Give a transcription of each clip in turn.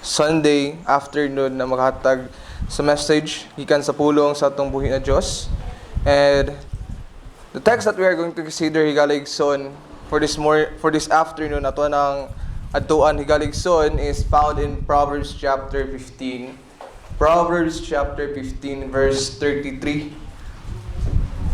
Sunday afternoon na maghatag sa message gikan sa pulong sa atong buhi na Dios. And the text that we are going to consider higaligson for this afternoon ato nang adtuan higaligson is found in Proverbs chapter 15. Proverbs chapter 15 verse 33.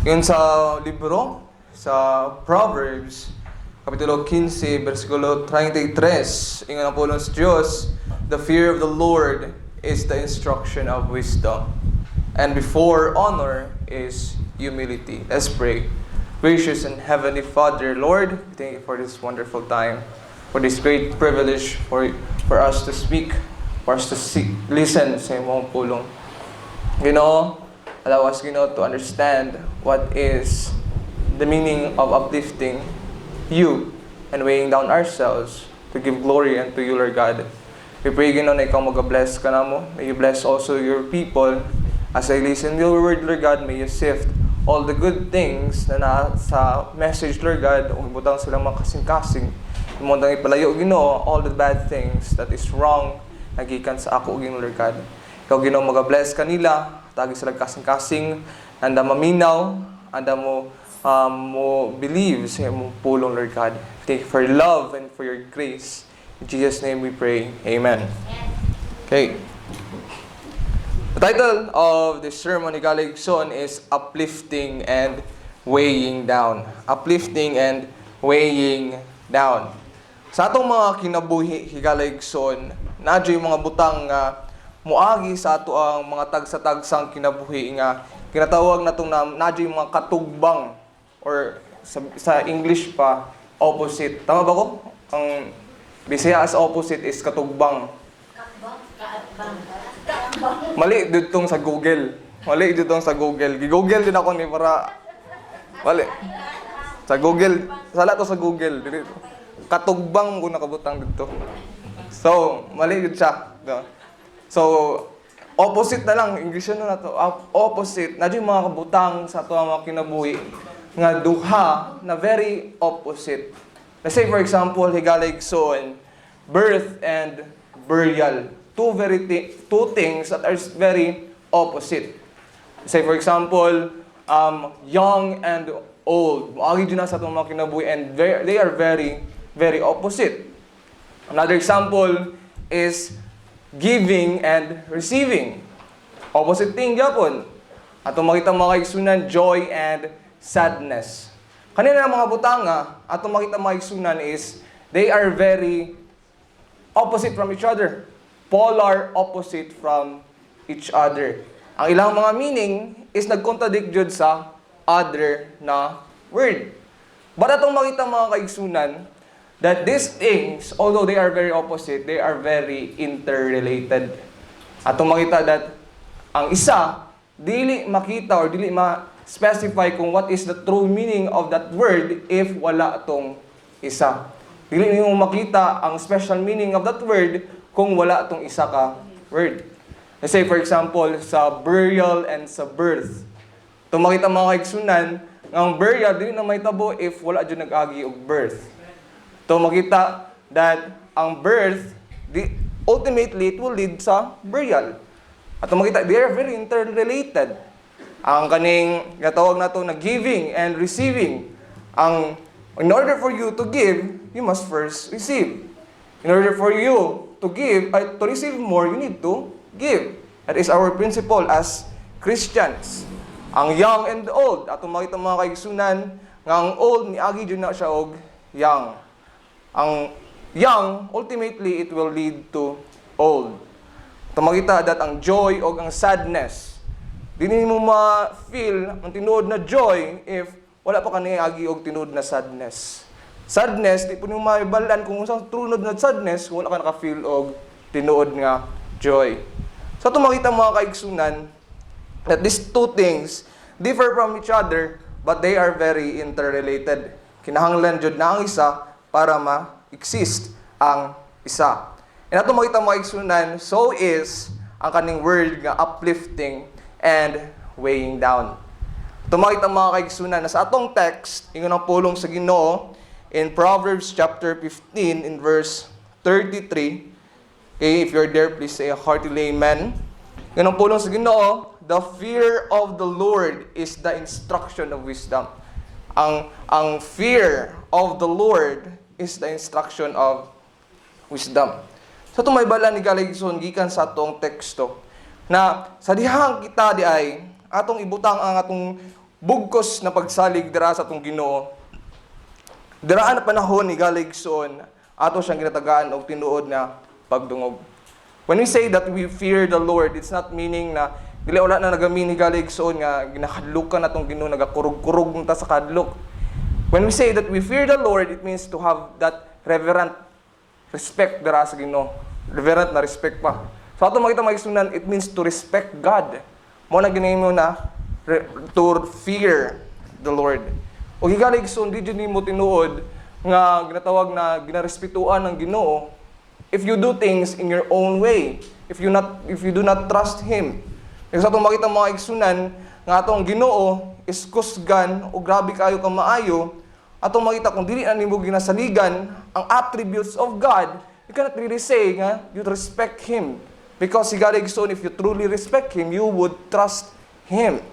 Yun sa libro sa Proverbs Kapitulo 15, versikulo 33, ingon ang pulong sa Diyos, the fear of the Lord is the instruction of wisdom, and before honor is humility. Let's pray. Gracious and Heavenly Father, Lord, thank you for this wonderful time, for this great privilege for us to speak, for us to listen sa imong pulong. Ginoo, allow us, Ginoo, to understand what is the meaning of uplifting you and weighing down ourselves to give glory unto you, Lord God. We pray, Ginoo, na ikaw mag-bless ka na mo. May you bless also your people. As I listen to your word, Lord God, may you sift all the good things na sa message, Lord God, o ibutang silang mga kasing-kasing. Imundang ipalayo, Ginoo, all the bad things that is wrong nagikan sa ako, Ginoo, Lord God. Ikaw, Ginoo, mag-bless kanila, tagi sila kasing-kasing, anda maminaw, anda mo believe sa imong pulong, Lord God. Thank you for your love and for your grace. In Jesus' name we pray. Amen. Okay. The title of this sermon ni Galigson is Uplifting and Weighing Down. Uplifting and Weighing Down. Sa atong mga kinabuhi higaligson, nadyo yung mga butang nga muagi sa ato ang mga tagsa-tagsang kinabuhi nga kinatawag natong nadyo yung mga katugbang or sa English pa, opposite. Tama ba ko? Ang Bisaya as opposite is katugbang. Mali dito sa Google. Mali dito sa Google. Gi-Google din ako ni para mali. Sa Google, sala to sa Google. Katugbang ko nakabutang dito. So, mali dito siya. So, opposite na lang. English na to. Opposite. Nadyo yung mga kabutang sa ato ang mga kinabuhi nga duha na very opposite. Let's say for example, higaligson, birth and burial. Two things that are very opposite. Let's say for example, young and old. Moagi na sa itong mga kinabuhi and they are very, very opposite. Another example is giving and receiving. Opposite thing yapon. Atong makita mga kaigsunan, joy and sadness. Kanina ng mga butanga, atong makita mga igsunan is, they are very opposite from each other. Polar opposite from each other. Ang ilang mga meaning is nag-contradict jud sa other na word. But atong makita mga kaigsunan, that these things, although they are very opposite, they are very interrelated. Atong makita that ang isa, dili makita or dili specify kung what is the true meaning of that word if wala atong isa. Dili nimo makita ang special meaning of that word kung wala atong isa ka word. Let's say for example, sa burial and sa birth. Ito makita mga kaigsunan, ang burial dili na mahitabo if wala jud nag-agi og birth. Ito makita that ang birth, ultimately it will lead sa burial. At makita, they are very interrelated. Ang kaning gatawag nato na giving and receiving. In order for you to give, you must first receive. In order for you to give, to receive more, you need to give. That is our principle as Christians. Ang young and old, atong makita mga kaigsunan, nga ang old niagi jud na siya og young. Ang young, ultimately it will lead to old. Atong makita that ang joy o ang sadness, dili mo ma-feel ang tinuod na joy if wala pa kaniagi og tinuod na sadness. Sadness, di po nimo maibalan kung unsang trunod na sadness, wala ka naka-feel og tinuod nga joy. So ito makita mga kaigsunan that these two things differ from each other but they are very interrelated. Kinahanglan jud na ang isa para ma-exist ang isa. And ato makita mga kaigsunan, so is ang kaning word nga uplifting and weighing down. Tumakita mga kaigsunan na sa atong text, ingon ang pulong sa Ginoo in Proverbs chapter 15 in verse 33, Okay, if you're there, please say a hearty amen. Yun ang pulong sa Ginoo, the fear of the Lord is the instruction of wisdom. Ang fear of the Lord is the instruction of wisdom. So itong may bala ni Galigson, gikan sa atong teksto, na sa dihang kita di ay, atong ibutang ang atong bugkos na pagsalig dira sa atong Ginoo. Diraan na panahon ni Galigson, ato siyang ginatagaan og tinuod na pagdungog. When we say that we fear the Lord, it's not meaning na dili wala na nagami ni Galigson nga ginahadlukan natong Ginoo, nagakurog-kurog ta sa kadlok. When we say that we fear the Lord, it means to have that reverent respect dara sa Ginoo. Reverent na respect pa. So ato makita magsunan, it means to respect God. Mo na ginahimo na to fear the Lord. O Galigson, di jud nimo tinuod nga ginatawag na ginarespetuan ng Ginoo if you do things in your own way. If you do not trust Him. Kasi atong makita mga igsunan nga atong Ginoo is kusgan o grabe kayo ka maayo, atong makita kung dili na nimo ginasaligan ang attributes of God, you cannot really say nga you respect Him. Because si Galigson, if you truly respect Him, you would trust Him.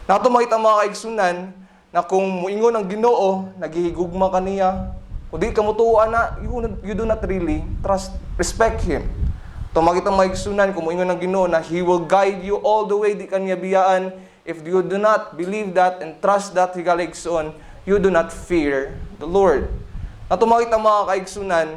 Na atong makita mga kaigsunan na kung muingon ang Ginoo, naghihigugma ka niya, kung di ka mutuwa na, you do not really respect Him. Ito makita maigsunan, kung muingon ang Ginoo na He will guide you all the way, di kanya biyaan. If you do not believe that and trust that, Galigson, you do not fear the Lord. Ito makita mga kaigsunan,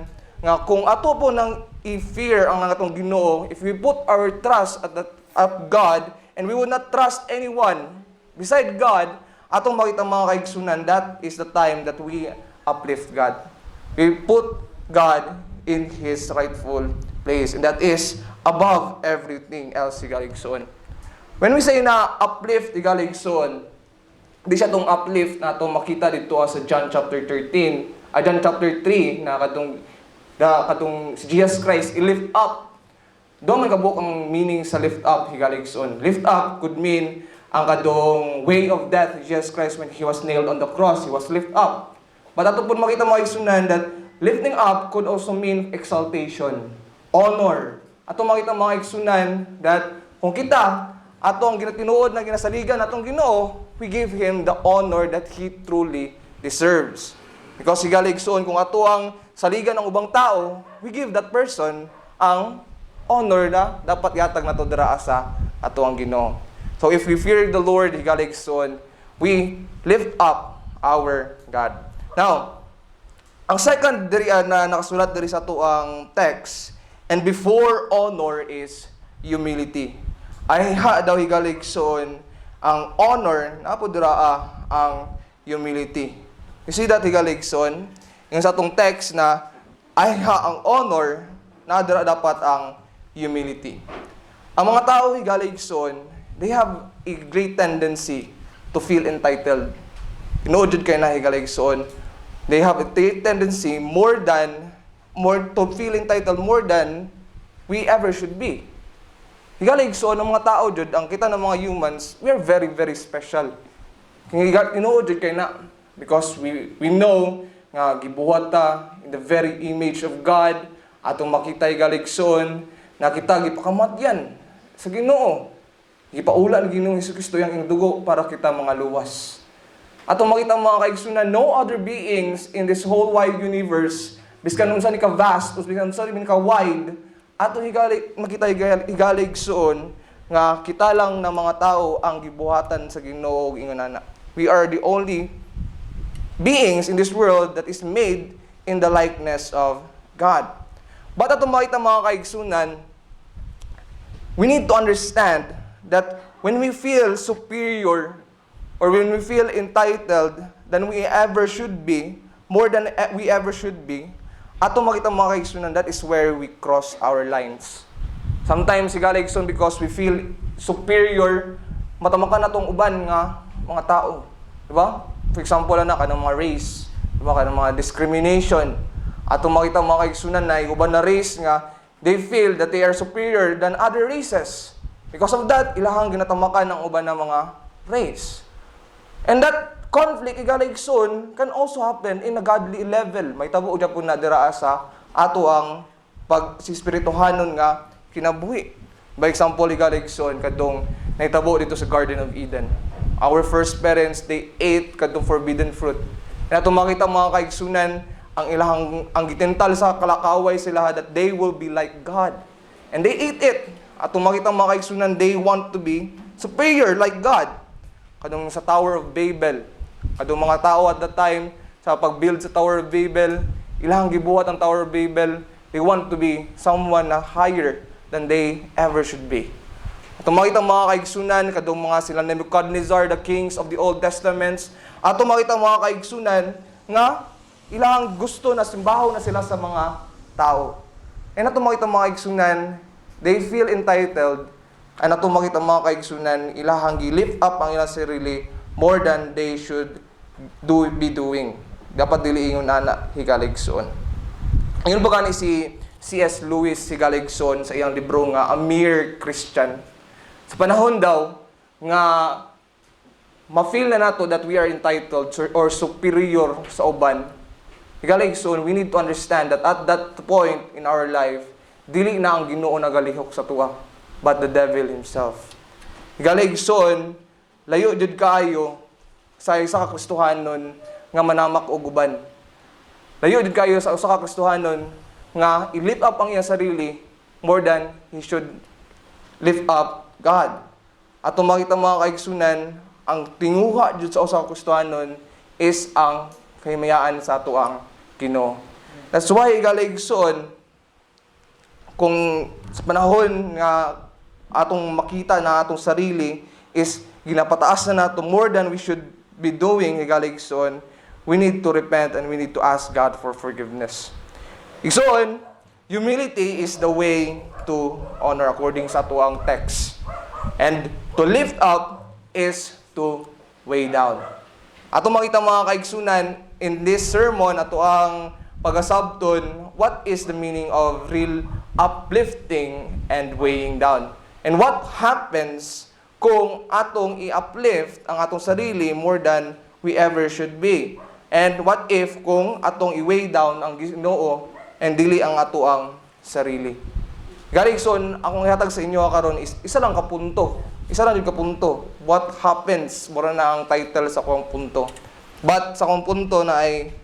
nga kung ato po nang i-fear ang atong Ginoo, if we put our trust at God, and we will not trust anyone beside God, atong makita mga kaigsunan, that is the time that we uplift God. We put God in His rightful place, and that is above everything else, Galigson. When we say na uplift, Galigson, di siya tong uplift na itong makita dito sa John chapter 13, John chapter 3, na katong si Jesus Christ, i-lift up. Doon man kabuk ang meaning sa lift up, Galigson. Lift up could mean ang kadong way of death, Jesus Christ, when He was nailed on the cross, He was lift up. But ato po makita mga igsunan that lifting up could also mean exaltation, honor. Ato makita mga igsunan that kung kita, atong ginatinuod na ginasaligan atong Ginoo, we give Him the honor that He truly deserves. Because si Galigson, kung ato ang saligan ng ubang tao, we give that person ang honor na dapat yatag na to dira sa ato ang Ginoo. So if we fear the Lord, Galigson, we lift up our God. Now, ang second na nakasulat diri sa ato ang text, and before honor is humility. Ay daw Galigson, ang honor na po dira ang humility. You see that, Galigson? Yung sa atong text na ang honor, na dira dapat ang humility. Ang mga tao, Galigson, they have a great tendency to feel entitled. Inuudjud kay na, Galigson, they have a tendency to feel entitled more than we ever should be. Galigson, ang mga tao jud, ang kita ng mga humans, we are very, very special. Inuudjud kay na, because we know nga gibuhat ta in the very image of God, atong makita Galigson, na kita gipakamatyan sa Ginoo. Gipaula ni Ginoong Hesukristo yang dugo para kita mga luwas. Atong makita mga kaigsunan, no other beings in this whole wide universe, biskan unsa ni ka vast, biskan unsa ni ka wide, atong makita Galigson nga kita lang na mga tao ang gibuhatan sa Ginoo ug ingonana. We are the only beings in this world that is made in the likeness of God. But atong makita mga kaigsunan, we need to understand that when we feel superior or when we feel entitled than we ever should be, more than we ever should be, atong makita mga kaigsunan, that is where we cross our lines. Sometimes, Galigson, because we feel superior, matamakan natong uban nga mga tao. Diba? For example, kanang mga race, diba? Kanang mga discrimination. Atong makita mga kaigsunan na uban na race nga, they feel that they are superior than other races. Because of that, ilahang ginatamakan ng uban na mga race. And that conflict, Galigson, can also happen in a godly level. May tabo dyan po na dira sa ato ang pag si spirituhanon nga kinabuhi. By example, higaligson kadong nahitabo dito sa Garden of Eden. Our first parents, they ate kadong forbidden fruit. And ato makita mga kaigsunan, ang gitental sa kalakaway sila that they will be like God. And they ate it. Ato makita mga kaigsunan, they want to be superior like God. Kadong sa Tower of Babel, kadong mga tao at that time, sa pag-build sa Tower of Babel, ilang gibuhat ang Tower of Babel, they want to be someone na higher than they ever should be. Ato makita mga kaigsunan, kadong mga sila Nebuchadnezzar, the kings of the Old Testaments, ato makita mga kaigsunan, nga ilang gusto na simbaho na sila sa mga tao. And ato makita mga kaigsunan, they feel entitled. And ato makita mga kaigsunan, ilahang gi-lift up ang ilang sarili more than they should be doing. Dapat dili ingon ana higaligson. Ngayon ba ni si C.S. Lewis higaligson sa iyang libro nga A Mere Christian. Sa panahon daw nga ma-feel na nato that we are entitled or superior sa uban. Higaligson, we need to understand that at that point in our life, dili na ang Ginoo nagalihok sa tuwa, but the devil himself. Higaligson, layo jud kaayo sa isa ka Kristohanon nga manamak og uban. Layo jud kaayo sa usa ka Kristohanon nga i-lift up ang iyang sarili more than he should lift up God. At makita mga kaigsunan, ang tinguha jud sa usa ka Kristohanon is ang kahimayaan sa ato ang Ginoo. That's why higaligson, kung sa panahon nga atong makita na atong sarili is ginapataas na nato more than we should be doing, higaligson, we need to repent and we need to ask God for forgiveness. Igsoon, humility is the way to honor according sa tuang text. And to lift up is to weigh down. Ato makita mga kaigsunan, in this sermon, ato ang pagasabton, what is the meaning of real uplifting and weighing down? And what happens kung atong i-uplift ang atong sarili more than we ever should be? And what if kung atong i-weigh down ang Ginoo and dili ang ato ang sarili? Galigson, akong ihatag sa inyo karon is isa lang ka punto. Isa lang yung kapunto. What happens? Mura na ang title sa akong punto. But sa akong punto na ay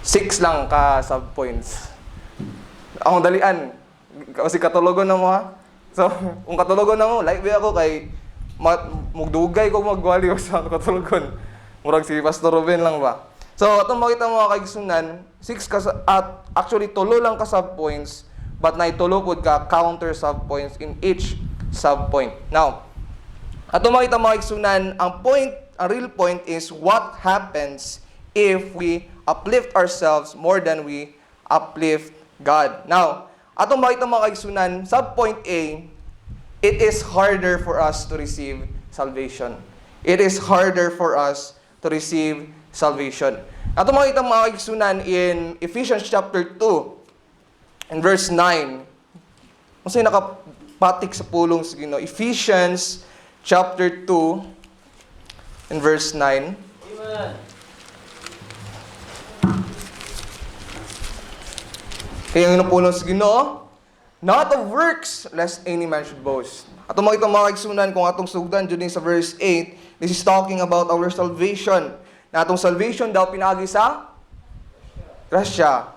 6 lang ka sub-points. Akong dalian. Kasi katulogon na mo ha. So, kung katulogon na mo, like ako kay mugdugay ko magwali sa katulogon. Murag si Pastor Ruben lang ba? So, itong makita mo kaigsunan, 6 ka actually tulo lang ka sub-points, but naitulo pod ka counter sub-points in each sub-point. Now, atong makita mo kaigsunan, ang real point is what happens if we uplift ourselves more than we uplift God. Now, atong makita mo kaigsunan, sub-point A, it is harder for us to receive salvation. It is harder for us to receive salvation. Atong makita mo kaigsunan in Ephesians chapter 2, in verse 9. Kung sa'yo nakapatik sa pulong sa Ginoo. Ephesians chapter 2, in verse 9. Amen. Kaya yung napulong sa Ginoo, not of works, lest any man should boast. Atong makita mga kaigsunan, kung atong sugdan dyan sa verse 8, this is talking about our salvation. Na atong salvation daw pinaagi sa grasya.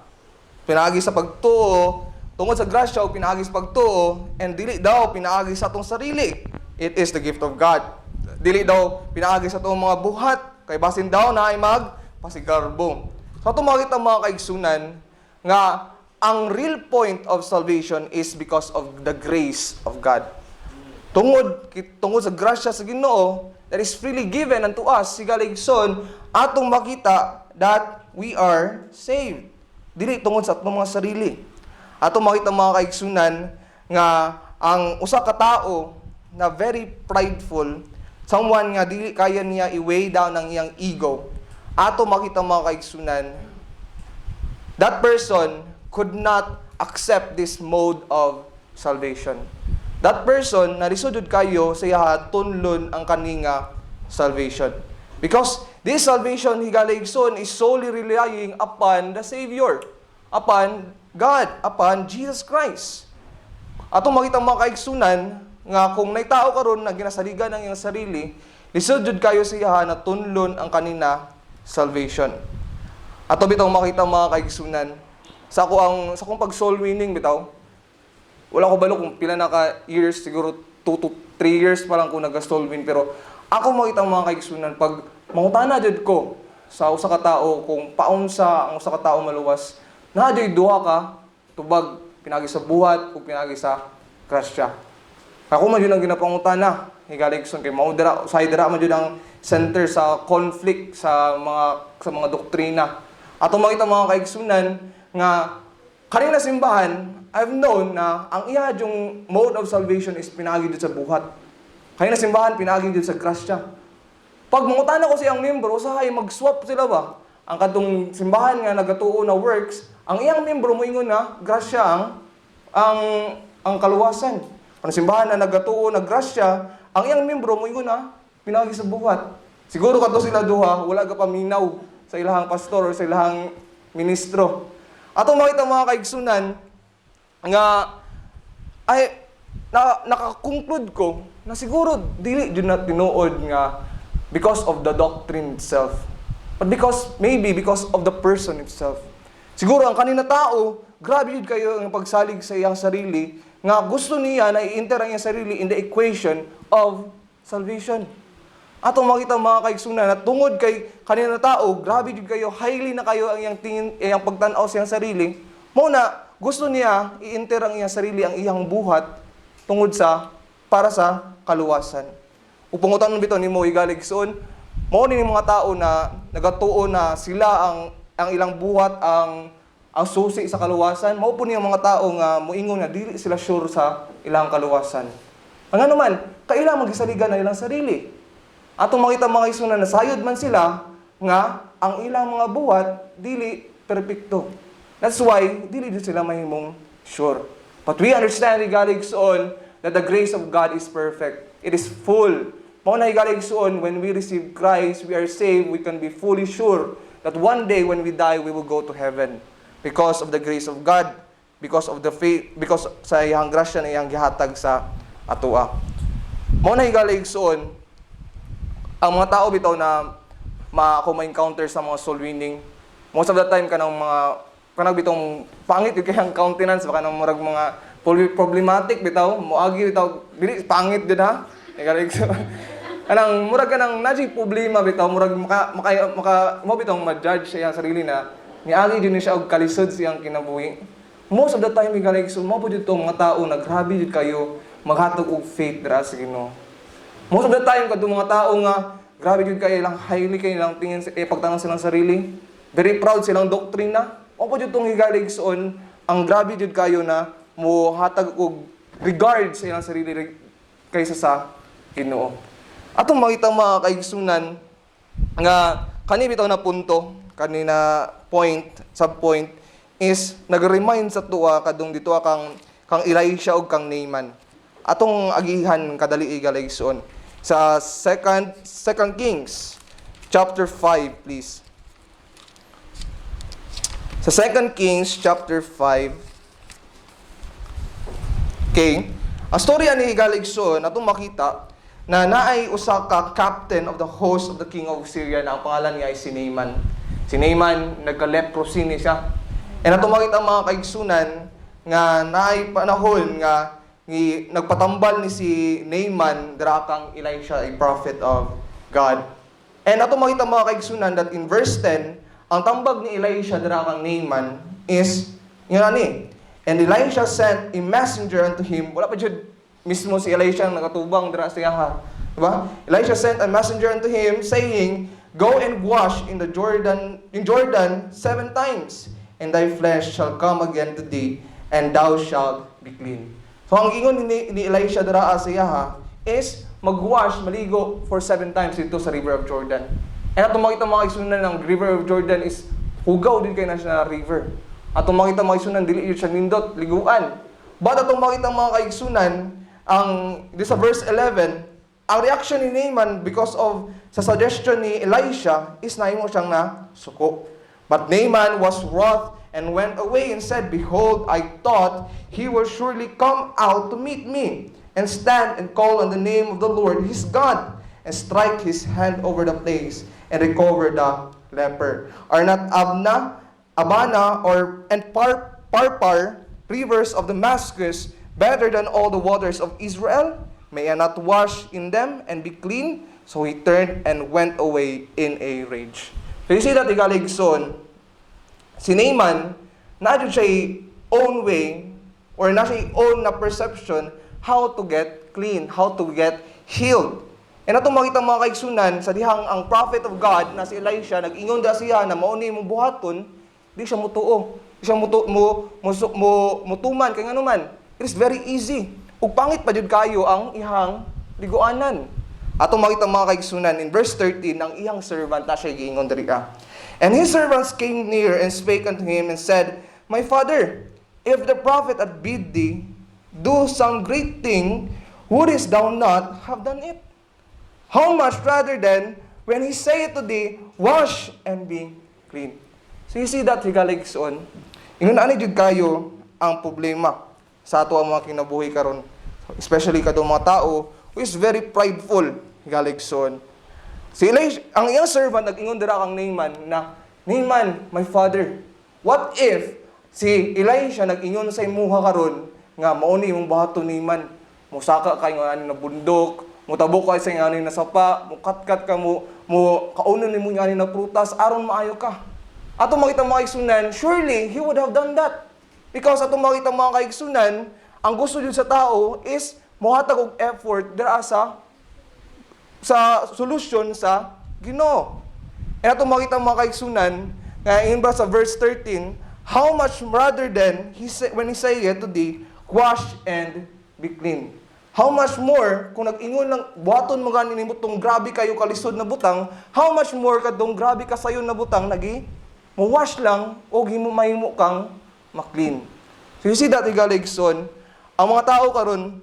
Pinaagi sa pagtuo, tungod sa grasya o pinaagi sa pagtuo, and dili daw pinaagi sa atong sarili. It is the gift of God. Dili daw pinaagi sa atong mga buhat, kay basin daw na ay magpasigarbo. So atong makita mga kaigsunan, nga ang real point of salvation is because of the grace of God. Tungod sa grasya sa Ginoo that is freely given unto us, sigaligson, atong makita that we are saved. Dili tungod sa atong mga sarili. Atong makita mga kaigsunan nga ang usa ka tawo na very prideful, someone nga dili kaya niya i-weigh down ang iyang ego. Atong makita mga kaigsunan, that person could not accept this mode of salvation. That person, narisudod kayo sa iya tunlon ang kaninga salvation. Because this salvation, higaligson, is solely relying upon the Savior. upon God, upon Jesus Christ. Atong makita mga kaigsunan, nga kung naitao karon na ginasaligan ng iyang sarili, lisod jud kayo siya na tunlon ang kanina salvation. Ato bitaw makita mga kaigsunan, sa akong pag soul winning bitaw, wala ko balo kung pila na ka years, siguro 2 to 3 years pa lang ko nag-soul win, pero ako makita mga kaigsunan, pag mangutana jud ko sa usa ka tawo kung paunsa ang usa ka tawo maluwas, na jud duha ka tubag pinagi sa buhat ug pinagi sa grasya. Ako man yun ang ginapangutana, higaligson kay mao dira usahay dira man jud ang center sa conflict sa mga doktrina. Ato makita mga kaigsunan nga kanina simbahan, I've known na ang iya yung mode of salvation is pinagi jud sa buhat. Kanina simbahan pinagi jud sa grasya. Pag mangutana ko siyang membro, usahay mag-swap sila ba? Ang kadtong simbahan nga nagatuo na works, ang iyang membro moingon na grasya ang kaluwasan. Ang simbahan na nagatuo na grasya, ang iyang membro moingon na pinagi sa buhat. Siguro kadto sila duha, wala ka paminaw sa ilahang pastor o sa ilahang ministro. Atong makita mga kaigsunan nga ay nakakonclude ko na siguro dili jud na tinuod nga because of the doctrine itself, but maybe because of the person itself. Siguro ang kanina tao, grabe yun kayo ang pagsalig sa iyang sarili, nga gusto niya na i-enter ang iyang sarili in the equation of salvation. Atong makita mga kaigsunan na tungod kay kanina tao, grabe yun kayo, highly na kayo ang iyang tingin, iyang pagtanaw sa iyang sarili, muna gusto niya i-enter ang iyang sarili, ang iyang buhat, tungod sa, para sa kaluwasan. Upangutan bitaw nimo igaligson, mao ni mga tao na nagatuo na sila ang ilang buhat ang susi sa kaluwasan, mao po niya mga tao nga moingon na dili sila sure sa ilang kaluwasan. Ang ano man, kailangan magisaligan na ilang sarili. Atong makita mga igsunan na sayod man sila nga ang ilang mga buhat dili perpekto. That's why dili sila mahimong sure. But we understand igaligson that the grace of God is perfect. It is full. Mao na igaligson, when we receive Christ, we are saved, we can be fully sure that one day when we die, we will go to heaven. Because of the grace of God, because of the faith, because sa iyang grasya na iyang gihatag sa atoa. Mao na igaligson, ang mga tao bitaw na ako ma-encounter sa mga soul winning, most of the time kanang bitong pangit yung kayang countenance, baka nang murag mga problematic bitaw, moagi bitaw, dili pangit din ha. Anang murag ka nang naji problema bitaw, murag mo bitong ma-judge sa iyang sarili na niagi din siya og kalisod siyang kinabuhi. Most of the time igaligson mo pud itong mga tao na grabe jud kayo maghatag og faith dira sa Ginoo. Most of the time kadtong mga tao nga grabe jud kayo lang highly kayo lang tingin sa pagtanong silang sarili. Very proud silang doktrina. O pud itong igaligson ang grabe jud kayo na mo hatag og regard sa ilang sarili kaysa sa Ginoo. Atong makita mga kaigsunan nga kani bitaw na punto, kanina sub-point is nag-remind sa tuwa kadung dito kang Elisha ug kang Naaman. Atong agihan kadali igaligson sa second Kings chapter 5 please. Sa 2 Kings chapter 5. Okay. Ang storya ni Igaligson atong makita na naay usa ka captain of the host of the king of Syria na ang pangalan niya ay si Naaman. Si Naaman nagka-leprosy ni siya. And atong makita ang mga kaigsunan nga naay panahon nga nagpatambal ni si Naaman dira kang Elisha, a prophet of God. And atong makita mga kaigsunan that in verse 10, ang tambag ni Elisha dira kang Naaman is yun ani. And Elisha sent a messenger unto him. Wala pa jud mismo si Elisha ang nakatubang dira sa iya, diba? Elisha sent a messenger unto him saying, "Go and wash in Jordan 7 times, and thy flesh shall come again to thee, and thou shalt be clean." So ang ingon ni Elisha dira sa iya is magwash, maligo for 7 times dito sa River of Jordan. And atong makita mga igsunan ng River of Jordan is hugaw din kay na siya na river. Atong makita mga igsunan dili yun siya nindot liguan. But atong makita mga kaigsunan di sa verse 11, ang reaction ni Naaman because of sa suggestion ni Elisha is naimo siyang na suko. But Naaman was wroth and went away and said, Behold, I thought he will surely come out to meet me, and stand and call on the name of the Lord his God, and strike his hand over the place, and recover the leper. Are not Abana, and Parpar, rivers of Damascus, better than all the waters of Israel? May I not wash in them and be clean? So he turned and went away in a rage. So you see that, igaligson, si Naaman, na siya own way, or na siya own na perception, how to get clean, how to get healed. And atong makita mga kaigsunan, sa dihang ang prophet of God, na si Elisha, nag-ingon da siya na mauni mong buhaton, di siya mutuo. Di siya mutuman, kaya nga naman, it is very easy. Ug pangit pa jud kayo ang ihang liguanan. Atong makita mga kaigsunan, in verse 13, ang ihang servant na siya giingon diri ka. And his servants came near and spake unto him and said, My father, if the prophet had bid thee do some great thing, wouldest thou not have done it? How much rather then, when he saith to thee, Wash and be clean. So you see that, higaligson, inunaan jud kayo ang problema sa ato ang mga kinabuhi karon, especially kadtong mga tao who is very prideful, higaligson. Si Elisha, ang iyang servant nag-ingon dira kang Naaman na, Naaman, my father, what if si Elisha nag-ingon sa imuha karon nga mauni imong bahaton Naaman, musaka kay nga ani na bundok, mutabok kay sa ani na sapa, mukatkat ka mo kaunon nimo ani na prutas aron maayo ka. Ato makita mga kaigsunan, surely he would have done that. Because ato makita mga kaigsunan, ang gusto jud sa tao is mohatag og effort dira sa solusyon sa Ginoo. And ato makita mga kaigsunan, nga in sa verse 13, how much rather then when he saith to thee, wash and be clean. How much more kung nag-ingon lang buhaton mo ganin nimo tong grabe kayo kalisod na butang, how much more kadtong grabe kasayon na butang mo wash lang o mahimo kang maklean. So you see that, higaligson, ang mga tao karon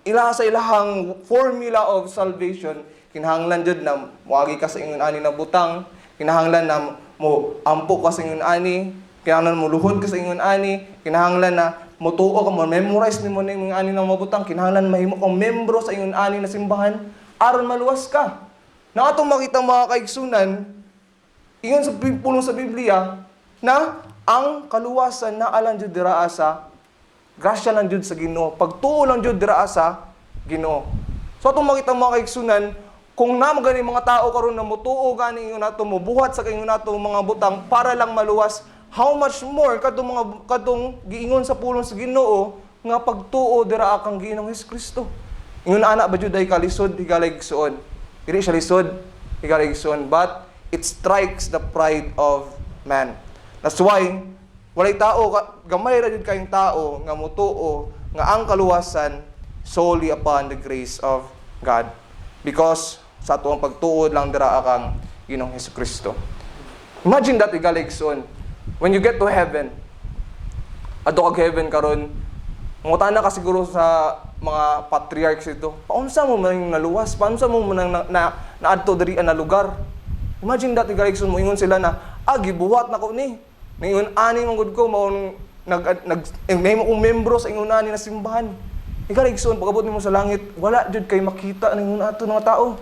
ilaha sa ilahang formula of salvation, kinahanglan jud na moagi ka sa ingon ani na butang, kinahanglan na mo ampo ka sa ingon ani, kinahanglan mo luhod ka sa ingon ani, kinahanglan na motuo ka mo memorize nimo ning ani na mabutang, kinahanglan mahimo kang membro sa ingon ani na simbahan aron maluwas ka. Na atong makita mga kaigsunan, ingon sa pulong sa Biblia na ang kaluwasan na alang jud dira sa grasya lang jud sa Ginoo, pagtuo lang jud dira sa Ginoo. So atong makita mga kaigsunan, kung namo gani mga tao karon na motuo gani ingon nato mo buhat sa ingon nato mga butang para lang maluwas, how much more kadtong giingon sa pulong sa Ginoo nga pagtuo dira kang Ginoong Hesukristo. Ingon ana ba jud ay kalisod, higaligson. Dili siya lisod, higaligson, but it strikes the pride of man. That's why walay tao, gamay ra jud kayong tao nga motuo nga ang kaluwasan solely upon the grace of God. Because sa atuang pagtuod lang dira kang Ginoong Hesukristo. Imagine that, higaligson. When you get to heaven, adto kag heaven karon, mangutana ka siguro sa mga patriarchs ito, paunsa mo man naluwas, paunsa mo man naadto diri na lugar. Imagine that, higaligson, mo ingon sila na, gibuhat na ko ni. Ningon ani mong gud ko mao nahimo kong membro sa ingon ani na simbahan. Higaligson, pag-abot nimo sa langit, wala jud kay makita ningon ato mga tao.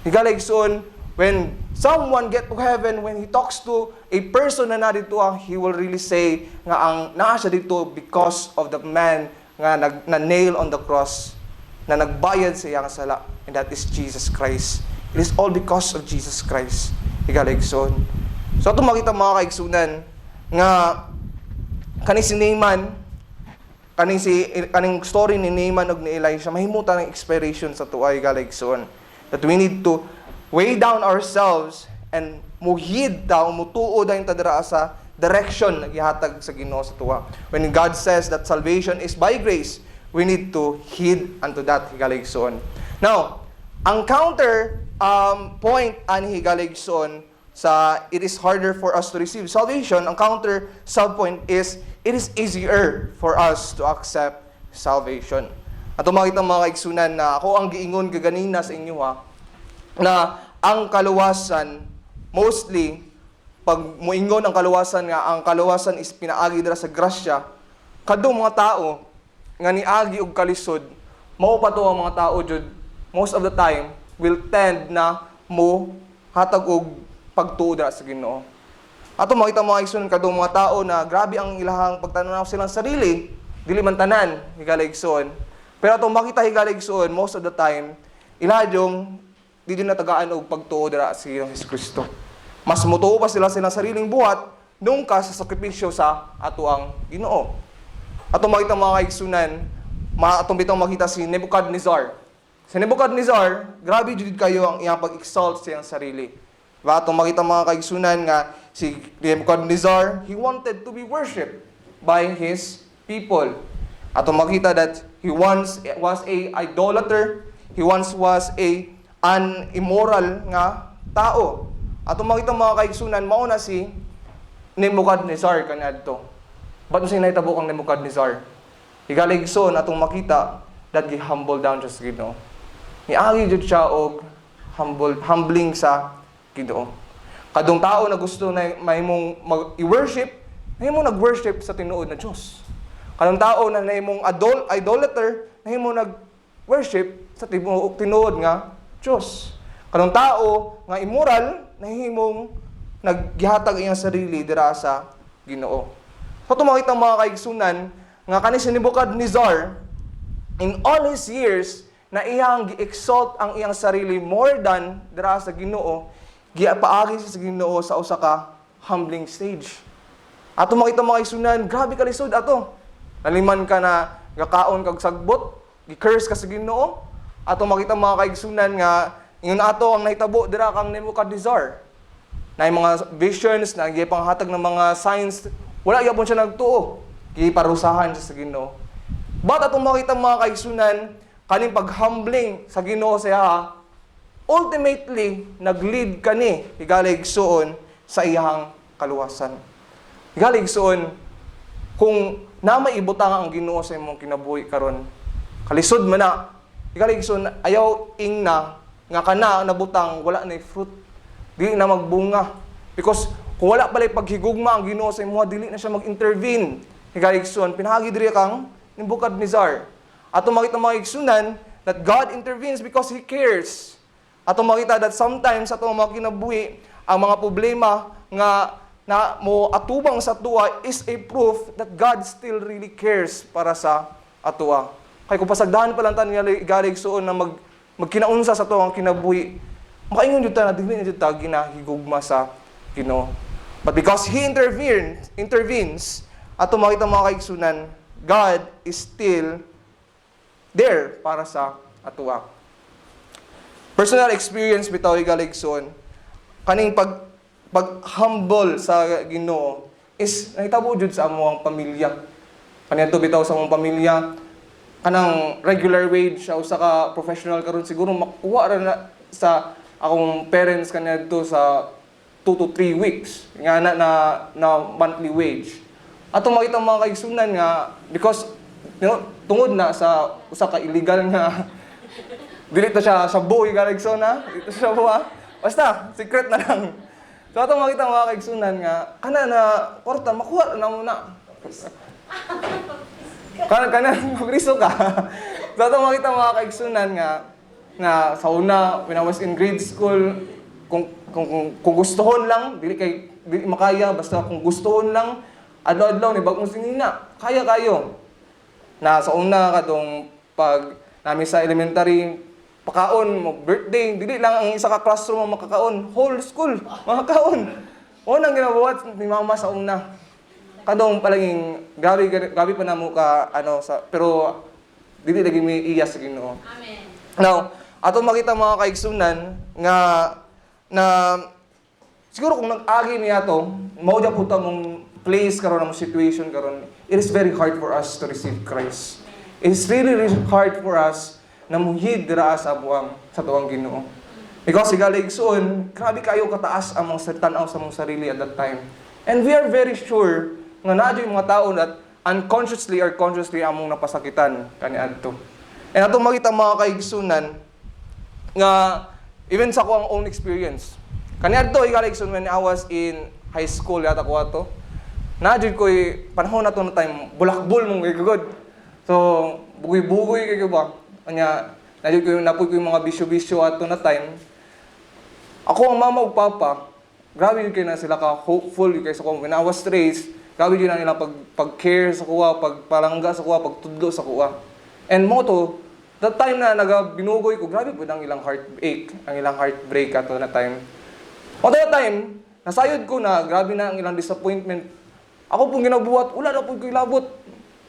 Higaligson, when someone get to heaven, when he talks to a person na dito, he will really say nga ang naa siya dito because of the man nga na-nail on the cross, na nagbayad sa iyang sala, and that is Jesus Christ. It is all because of Jesus Christ. Higaligson. So ato makita mga kaigsunan nga kani si Naaman, kaning story ni Naaman ug ni Elisha, mahimutan ang expiration sa tuay, higaligson. That we need to weigh down ourselves and muhid daw, mutuo daw yung tadira sa direction na gihatag sa Ginoo sa tuwa. When God says that salvation is by grace, we need to heed unto that, higaligson. Now, ang counter point ani higaligson sa it is harder for us to receive salvation, ang counter sub-point is it is easier for us to accept salvation. Ato makita mga kaigsunan na ako ang giingon kaganina sa inyo na ang kaluwasan mostly pag muingon ang kaluwasan nga ang kaluwasan is pinaagi dira sa grasya, kadtong mga tao nga niagi og kalisod, mao pa to ang mga tao jud most of the time will tend na mo hatag og pagtuo dira sa Ginoo. Ato makita mga igsoon kadtong mga tao na grabe ang ilahang pagtanaw silang sarili, dili man tanan higala igsoon. Pero ato makita higala igsoon most of the time ilahang di natagaan og pagtuo dira sa Kristo. Mas mutuo pa sila silang sariling buhat nung ka sa sakripisyo sa ato ang Ginoo. Ato makita mga kaigsunan, atong bitong makita si Nebuchadnezzar. Si Nebuchadnezzar, grabe jud kayo ang iyang pag-exalt sa iyang sarili. Diba? Atong makita mga kaigsunan nga si Nebuchadnezzar, he wanted to be worshipped by his people. Atong makita that he once was a idolater, he once was an immoral nga tao. Atong makita mga kaigsunan, mao na si Nebuchadnezzar kaniadto. Ba't mo siya nahitabo kang Nebuchadnezzar? Higaligson atong makita that he humble down sa Ginoo. Niagi jud siya og humbling sa Ginoo. Kadong tao na gusto na mahimong i-worship, nahimong nag-worship sa tinuod na Dios. Kadong tao na nahimong idolater, nahimong nag-worship sa tinuod nga Dios. Kadong tao nga immoral, nahimong naggihatag iyang sarili dira sa Ginoo. So tumakita mga kaigsunan nga kani si Nebuchadnezzar in all his years na iyang gi-exalt ang iyang sarili more than dira sa Ginoo, gipaagi sa Ginoo sa usa ka humbling stage. Ato makita mga kaigsunan, grabe ka lisod ato. Naliman ka na gakaon kag sagbot, gi-curse ka sa Ginoo. Ato makita mga kaigsunan nga ingon ato ang nahitabo dira kang Nebuchadnezzar. Na mga visions na gipanghatag ng mga signs, wala gyapon siya nagtuo. Giparusahan siya sa Ginoo. But atong makita mga kaigsunan, kaning paghumbling sa Ginoo siya, ultimately nag-lead kani higaligsoon sa iyang kaluwasan. Higaligsoon kung na maibutang ang Ginoo sa imong kinabuhi karon, kalisod man na, higaligsoon ayaw ingna nga kana nabutang wala na fruit, dili na magbunga. Because kung wala pala paghigugma ang Ginoo sa imong, dili na siya mag-intervene. Higaligsoon, pinahagi diri kang Nebuchadnezzar. Ato makita mga igsunan that God intervenes because He cares. Ato makita that sometimes ato mga kinabuhi, ang mga problema nga na mo atubang sa tuwa is a proof that God still really cares para sa atua. Kay kung pasagdahan pa lang tan nga higaligsoon na magkinaunsa sa tuwa ang kinabuhi, makaingon jud ta na dili na jud ta ginahigugma sa Ginoo. But because He intervenes, ato makita mga kaigsunan, God is still there para sa atua. Personal experience bitaw higaligson, kaning pag-humble sa Ginoo is nahitabo jud sa among pamilya. Kaniadto bitaw sa among pamilya, kanang regular wage sa usa ka professional karon siguro makuha ra na sa akong parents kaniadto sa 2 to 3 weeks nga na monthly wage. Atong makita mga kaigsunan nga because tungod na sa usa ka illegal nga dili ta siya sa buhi kaigsunan na dito siya buha. Basta secret na lang. So atong makita mga kaigsunan nga kana na kwarta makuha na muna. Kana magriso ka. So atong makita mga kaigsunan nga sa una when I was in grade school, kung gustuhon lang, dili makaya, basta kung gustuhon lang, adlaw-adlaw ni bagong sinina, kaya kayo. Na sa una katong pag namin sa elementary, pakaon mo birthday, dili lang ang isa ka classroom ang makakaon, whole school makakaon. Unang ginabuhat ni mama sa una. Kadong palaging gabi pa namo ka pero dili lagi may iya sa Ginoo. Amen. Now, ato makita mga kaigsunan nga na siguro kung nag-agi niya to, mao jud puta mong place karon ang situation karon, it is very hard for us to receive Christ. It is really, really hard for us na muhid dira sa tuwang Ginoo. Because higaligsoon, grabe kayo kataas ang mga tan-aw sa mong sarili at that time. And we are very sure nga naa yung mga tao that unconsciously or consciously among napasakitan kaniadto. And ato makita mga kaigsunan nga even sa ko ang own experience. Kaniadto higaligsoon when I was in high school yata ko ato. Nadjud ko'y panahon na to na time, bulakbol mong gigugod. So, bugoy-bugoy kayo ba? Kanya, nadjud ko napoy ko yung mga bisyo-bisyo ato na time. Ako ang mama ug papa, grabe yun kayo na sila ka hopeful kay sa ko. When I was raised, grabe yun na nila pag-care sa kuwa, pagpalangga sa kuwa, pagtudlo sa kuwa. And mo to, that time na binugoy ko, grabe po ang ilang heartache, ang ilang heartbreak ato na time. O that time, nasayod ko na, grabe na ang ilang disappointment. Ako pong ginabuhat, wala na po ko ilabot.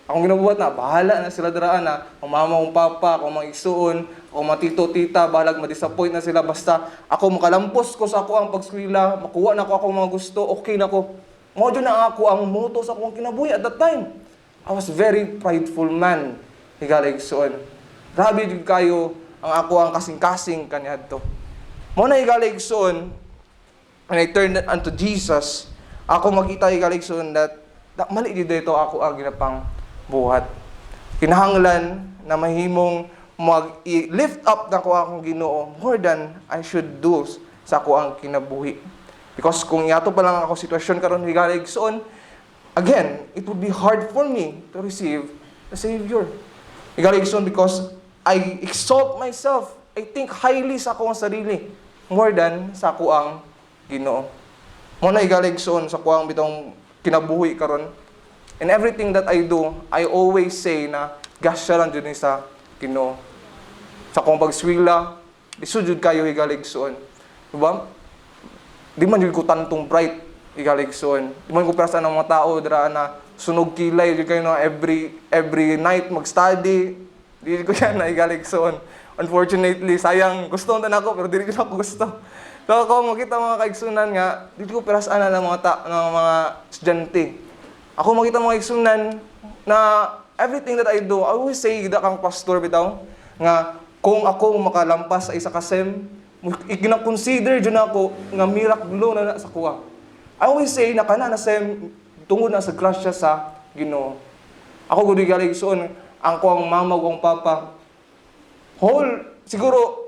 Akong ginabuhat na, bahala na sila daraan na, ang mama, ang papa, akong mga isuon, akong mga tito-tita, bahalag ma-disappoint na sila, basta ako makalampos ko sa ako ang pagskwila, makuha na ko akong mga gusto, okay na ko. Modyo na ako ang moto sa akong kinabuhi at that time. I was very prideful man, higalig suon. Grabe din kayo ang ako ang kasing-kasing kanyad to. Muna higalig suon, when I turned unto Jesus, ako makita higalig suon that mali dito ako ang ginapang buhat. Kinahanglan na mahimong mag-lift up na ko akong Ginoo more than I should do sa ako ang kinabuhi. Because kung yato pa lang ako sitwasyon karon higalig suon, again, it would be hard for me to receive the Savior. Higalig suon because I exalt myself. I think highly sa akong sarili more than sa ako ang Ginoo. Muna higalig suon sa ako ang bitong kinabuhi karon. And everything that I do, I always say na gasya lang dyan sa Ginoo. Sa kong pagswila, isudjud kayo higalig suon. Diba? Di man yun ko tantong bright higalig suon. Di man ko perasa ng mga tao dira na sunog kilay yun kayo na every night mag-study. Di ko yan na higalig suon. Unfortunately, sayang gusto na ako pero di ko ako gusto. So ako makita mga kaigsunan nga, di ko perasa na ng mga estudyante. Ako makita mga kaigsunan na everything that I do, I always say, da kang pastor bitaw, nga kung ako makalampas sa isa ka SEM, ikina-consider dyan ako nga miracle na sa kuha. I always say na kana na SEM, tungod na sa grasya sa Ginoo. Ako gudi galing suon, ang kuang mama, kuang papa, siguro,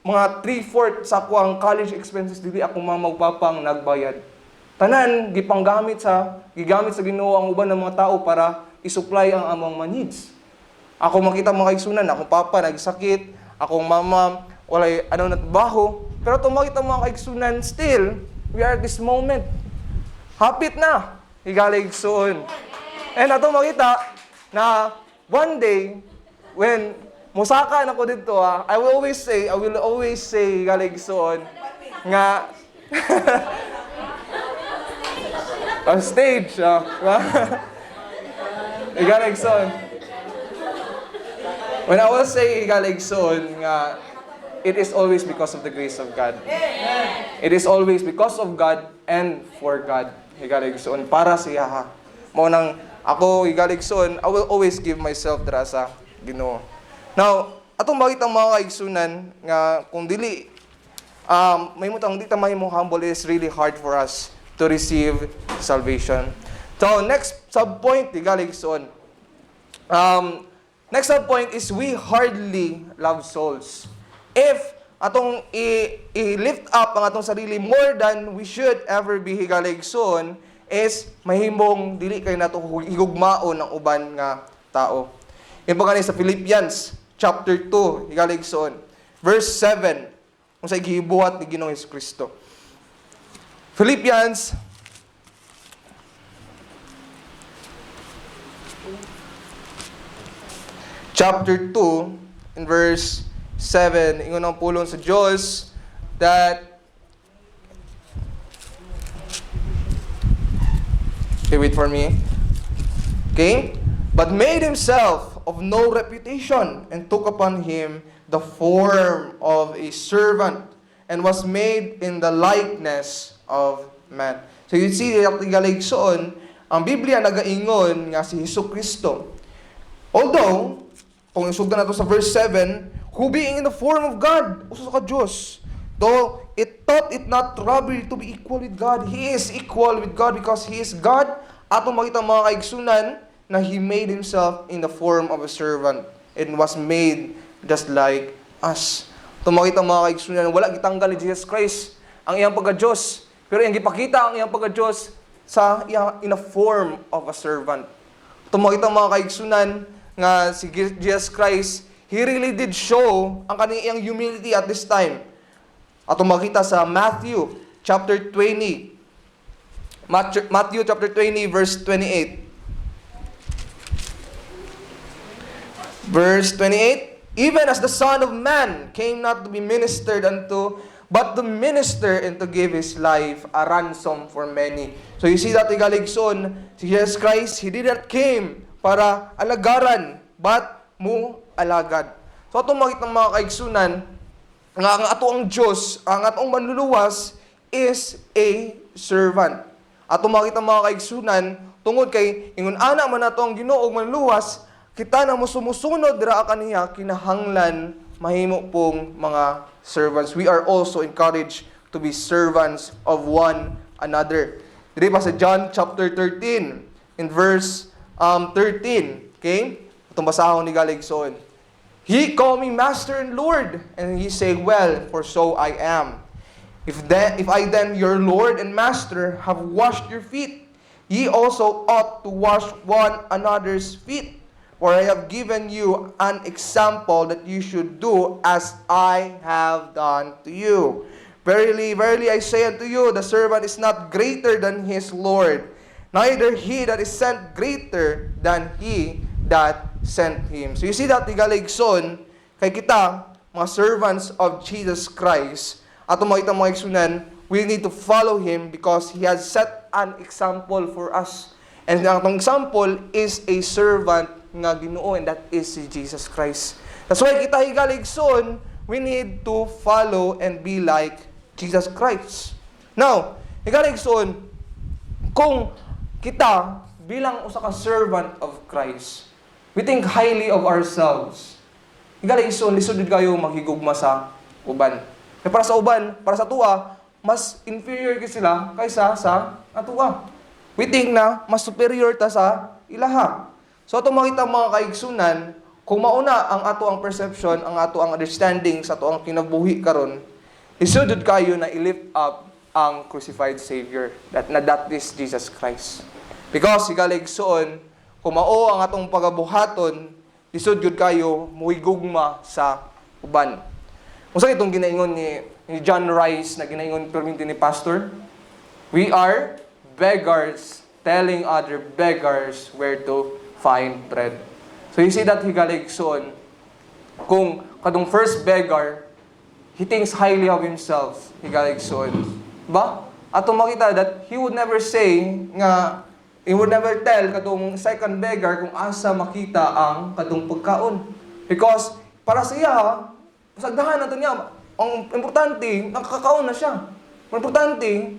mga 3/4 sa kuang college expenses, dili ako mama ug papa ang nagbayad. Tanan, gigamit sa Ginoo ang uban ng mga tao para i-supply ang among mga needs. Ako makita mga kaigsunan, akong papa nagsakit, akong mama walay na trabaho, pero to makita mga kaigsunan, still, we are at this moment. Hapit na, higalig suon. And ato makita na one day, when musaka na ko dito, I will always say, higalig suon, nga, on stage, higalig suon. When I will say higalig suon, nga, it is always because of the grace of God. It is always because of God and for God. Higalig suon, para siya ha. Mo nang ako higalig suon, I will always give myself dira sa Ginoo. Now, atong makita mga kaigsunan nga kung dili may mutang di ta mahimong humble, it is really hard for us to receive salvation. So, next subpoint higalig suon. Next subpoint is we hardly love souls. If atong i-lift up ang atong sarili more than we should ever be higalig suon, is mahimong dili kay nato higugmaon ang uban nga tao. Yung pagani sa Philippians chapter 2 higalig suon, verse 7, kung sa gibuhat ni Ginoong Jesucristo. Philippians chapter 2 in verse 7, ingon ang pulong sa Diyos that wait for me. Okay? But made himself of no reputation and took upon him the form of a servant and was made in the likeness of man. So you see, galigsoon, ang Biblia nagaingon nga si Jesucristo. Although, kung isugdan nato sa verse 7, who being in the form of God, usa ka Diyos, though it thought it not robbery to be equal with God, He is equal with God because He is God. Atong makita mga kaigsunan na He made Himself in the form of a servant and was made just like us. Atong makita mga kaigsunan, wala gitanggal ni Jesus Christ ang iyang pagka-Diyos. Pero yung gipakita ang iyang pagka-Diyos sa in a form of a servant. Tumakita mga kaigsunan nga si Jesus Christ, He really did show ang kaniyang humility at this time. At tumakita sa Matthew chapter 20. Matthew chapter 20 verse 28. Verse 28, even as the Son of Man came not to be ministered unto, but to minister and to give His life a ransom for many. So you see that, igaligson, si Jesus Christ, He did not came para alagaran, but mo alagad. So atong makita mga kaigsunan, nga ang ato ang Diyos, ang atong manluluwas is a servant. Atong makita mga kaigsunan, tungod kay ingon ana man nato ang Ginoo og manluwas, kita na mo sumusunod dira kaniya kinahanglan mahimo pong mga servants. We are also encouraged to be servants of one another. Diri pa sa John chapter 13 in verse 13, okay? Itong basahon ni Galigson. He called me Master and Lord, and he say, well, for so I am. If I then, your Lord and Master, have washed your feet, ye also ought to wash one another's feet. For I have given you an example that you should do as I have done to you. Verily, verily, I say unto you, the servant is not greater than his Lord, neither he that is sent greater than he that sent him. So you see that, igaligson, kay kita, mga servants of Jesus Christ, ato makita mga igsunan, we need to follow Him because He has set an example for us. And ang atong example is a servant nga Ginoo, and that is si Jesus Christ. That's why kita higaligson, we need to follow and be like Jesus Christ. Now, higaligson, kung kita bilang usa ka servant of Christ, we think highly of ourselves. Higaligson, lisod kayo maghigugma sa uban. Kaya para sa uban, para sa tuwa, mas inferior ka sila kaysa sa atuwa. We think na mas superior ta sa ilaha. So ato makita mga kaigsunan, kung mauna ang ato ang perception, ang ato ang understanding sa ato ang kinabuhi karon, isudod kayo na i-lift up ang crucified Savior. That is Jesus Christ. Because higaligson, kung mao ang atong pagabuhaton, isud gyud kayo muhigugma sa uban. Unsa itong ginaingon ni John Rice na ginaingon perminti ni pastor? We are beggars telling other beggars where to find bread. So you see that higaligson, kung kadong first beggar, he thinks highly of himself, higaligson. Ba? Ato makita that he would never say nga, he would never tell kadong second beggar kung asa makita ang kadong pagkaon. Because para sa iya, pasagdahan nato niya, ang importante, nakakaon na siya. Ang importante,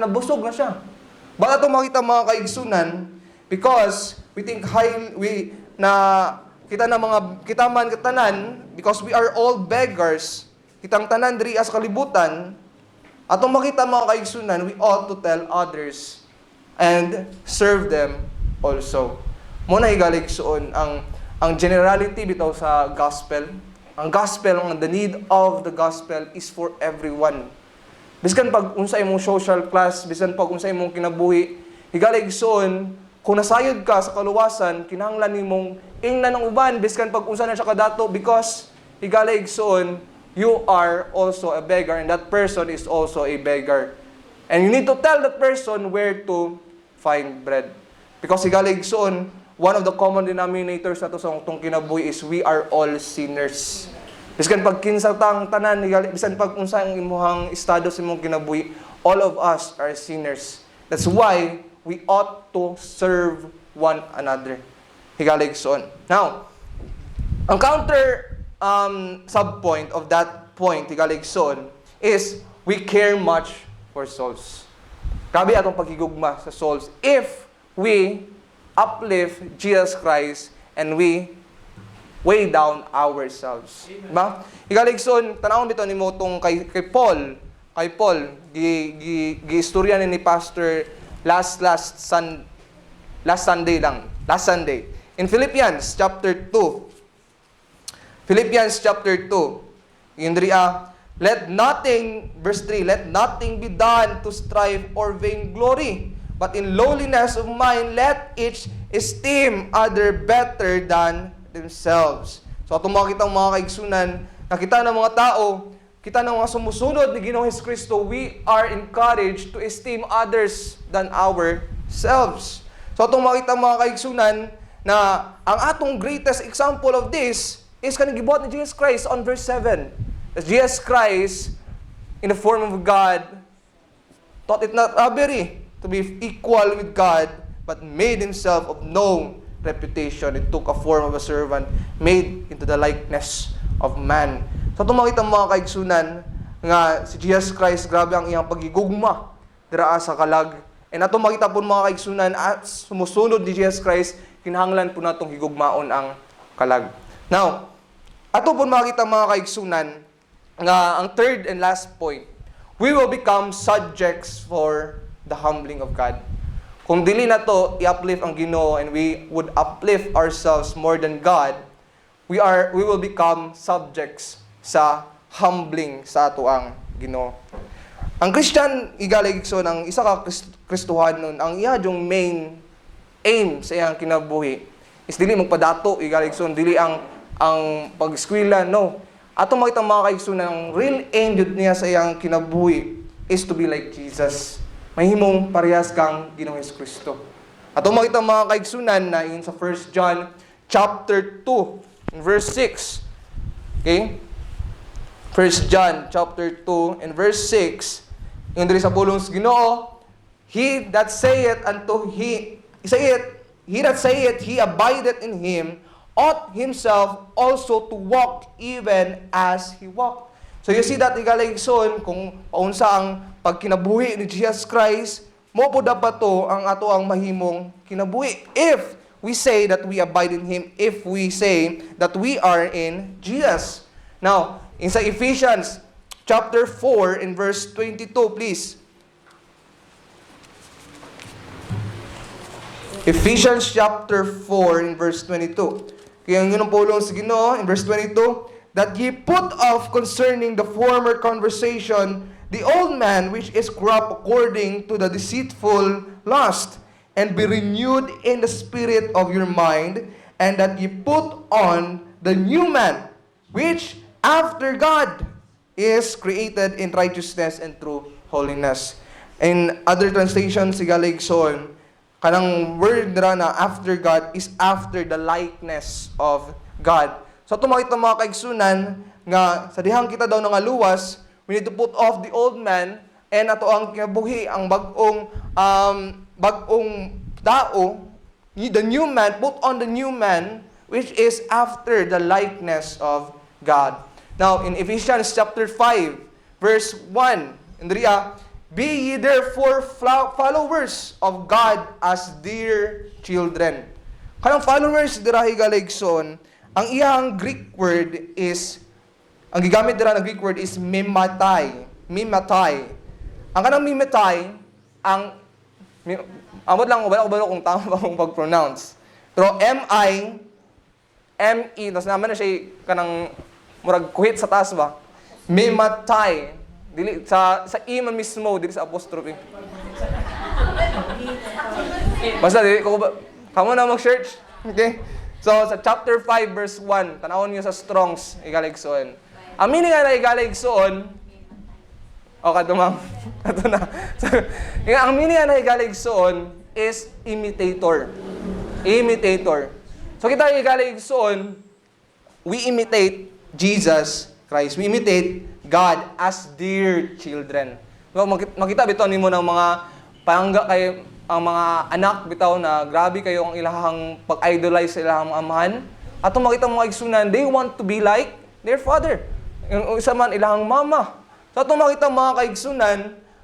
nabusog na siya. Ba't ito makita mga kaigsunan? Because we think kita man katanan, because we are all beggars, kitang tanan diri as kalibutan, atong makita mga kaigsunan, we ought to tell others and serve them also. Muna higaligsoon ang generality bitaw sa gospel. Ang gospel, the need of the gospel is for everyone. Biskan pag unsay imong social class, bisan pag unsay imong kinabuhi, higaligsoon, kung nasayod ka sa kaluwasan, kinahanglan nimong ingnan ng uban, biskan pag unsa na siya kadato, because higaligsoon, you are also a beggar, and that person is also a beggar. And you need to tell that person where to find bread. Because higaligsoon, one of the common denominators na to sa itong kinabuhi is we are all sinners. Biskan pag kinsatang tanan, bisan pag unsa ang imuhang estado sa imong kinabuhi, all of us are sinners. That's why we ought to serve one another. Higaligsoon. Now, ang counter subpoint of that point, higaligsoon, is we care much for souls. Grabe atong paghigugma sa souls if we uplift Jesus Christ and we weigh down ourselves. Diba? Higaligson, tanawon bitaw nimo tong kay Paul. Kay Paul, gi-istorya ni pastor last Sunday. In Philippians chapter 2. Philippians chapter 2. Yun diri verse 3, let nothing be done to strive or vainglory, but in lowliness of mind, let each esteem other better than themselves. So atong makita mga kaigsunan, nakita ng mga tao, kita ng mga sumusunod ni Ginoong Hesukristo, we are encouraged to esteem others than ourselves. So atong makita mga kaigsunan, na ang atong greatest example of this is kanang gibuhat ni Jesus Christ on verse 7. That Jesus Christ, in the form of God, thought it not robbery to be equal with God, but made himself of no reputation. It took a form of a servant, made into the likeness of man. So itong makita mga kaigsunan, nga si Jesus Christ, grabe ang iyang pagigugma dira sa kalag. And atong makita po mga kaigsunan, at sumusunod ni Jesus Christ, kinahanglan po natong higugmaon ang kalag. Now, ato po makita mga kaigsunan, nga ang third and last point, we will become subjects for the humbling of God. Kung dili na to i-uplift ang Ginoo and we would uplift ourselves more than God, we will become subjects sa humbling sa ato ang Ginoo. Ang Christian igaligson, ang isa ka Kristohanon, ang iya yung main aim sa iyang kinabuhi is dili magpadato igaligson, dili ang pag-eskwela, no. Atong makita mga kaigsunan, ang real aim jud niya sa iyang kinabuhi is to be like Jesus. Mahimong parehas kang Ginoong Hesukristo. Atong makita mga kaigsunan na in sa 1 John chapter 2 verse 6. Okay? 1 John chapter 2 and verse 6. Yung diri sa pulong sa Ginoo, he that saith he abideth in him, ought himself also to walk even as he walked. So you see that igaligson, kung paunsa ang pagkinabuhi ni Jesus Christ, mo po dapat to ang ato ang mahimong kinabuhi. If we say that we abide in Him, if we say that we are in Jesus. Now, in sa Ephesians chapter 4 in verse 22, please. Ephesians chapter 4 in verse 22. Kaya ang yun ang pulong sa Ginoo in verse 22, that ye put off concerning the former conversation the old man which is corrupt according to the deceitful lust, and be renewed in the spirit of your mind, and that ye put on the new man, which after God is created in righteousness and true holiness. In other translations, sigaligson, kanang word na after God is after the likeness of God. So ito makita mga kaigsunan nga sa dihang kita daw nga luwas, we need to put off the old man and ato ang kinabuhi ang bagong tao, the new man, put on the new man which is after the likeness of God. Now in Ephesians chapter 5 verse 1, Andrea, be ye therefore followers of God as dear children. Kanang followers dira higaligson, ang iyang Greek word is, ang gigamit dira na Greek word is mimatai. Mimatai. Ang kanang mimatai, amot lang ubalo kung tama ba kung pag-pronounce. Pero M-I-M-E, tapos naman na siya kanang murag kuhit sa taas ba? Mimatai. Dili sa ima mismo, dili sa apostrophe. Basta dili ko ba kamo na mag-search. Okay? So sa chapter 5 verse 1, tanawon niyo sa Strong's igaligson. Ang meaning nga na igaligson, kato ma'am. Kato na. So, ang meaning nga na igaligson is imitator. Imitator. So kita igaligson, we imitate Jesus Christ. We imitate God as dear children. Makita bitaw nimo ng mga pangga kay ang mga anak bitaw na grabe kayo ang ilahang pag-idolize sa ilahang amahan. Ato makita mga igsunan, they want to be like their father. Yung isa man ilahang mama. So ato makita mga kaigsunan